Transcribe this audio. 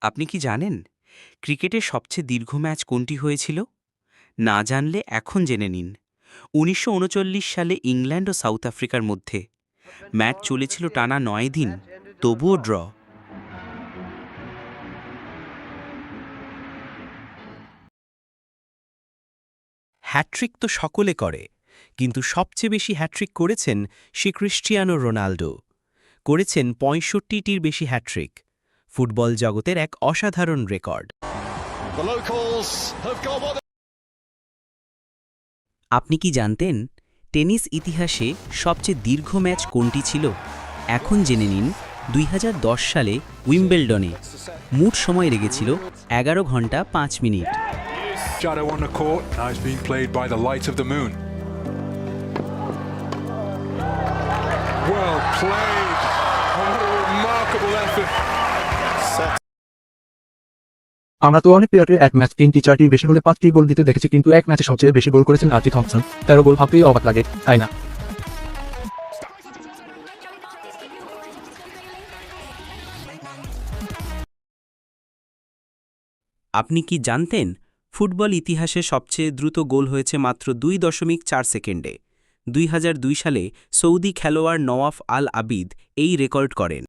আপনি কি জানেন ক্রিকেটের সবচেয়ে দীর্ঘ ম্যাচ কোনটি হয়েছিল? না জানলে এখন জেনে নিন। ১৯৩৯ সালে ইংল্যান্ড ও সাউথ আফ্রিকার মধ্যে ম্যাচ চলেছিল টানা ৯ দিন, তবুও ড্র। হ্যাট্রিক তো সকলে করে, কিন্তু সবচেয়ে বেশি হ্যাট্রিক করেছেন সে ক্রিস্টিয়ানো রোনাল্ডো। করেছেন ৬৫টির বেশি হ্যাট্রিক। ফুটবল জগতের এক অসাধারণ রেকর্ড। আপনি কি জানতেন টেনিস ইতিহাসে সবচেয়ে দীর্ঘ ম্যাচ কোনটি ছিল? এখন জেনে নিন। ২০১০ সালে উইম্বেলডনে মোট সময় লেগেছিল ১১ ঘন্টা ৫ minute. Shadow on the court, now it's being played by the light of the moon. Well played! What a remarkable effort! আমরা তো অনেক প্লেয়ারকে এক ম্যাচ ৩টি ৪টি বেশি হলে ৫টি গোল দিতে দেখেছি, কিন্তু এক ম্যাচে সবচেয়ে বেশি গোল করেছেন আরটি থমসন। ১৩ গোল ভাবতেই অবাক লাগে, তাই না? আপনি কি জানতেন ফুটবল ইতিহাসে সবচেয়ে দ্রুত গোল হয়েছে মাত্র ২.৪ সেকেন্ডে? ২০০২ সালে সৌদি খেলোয়াড় নওয়াফ আল আবিদ এই রেকর্ড করেন।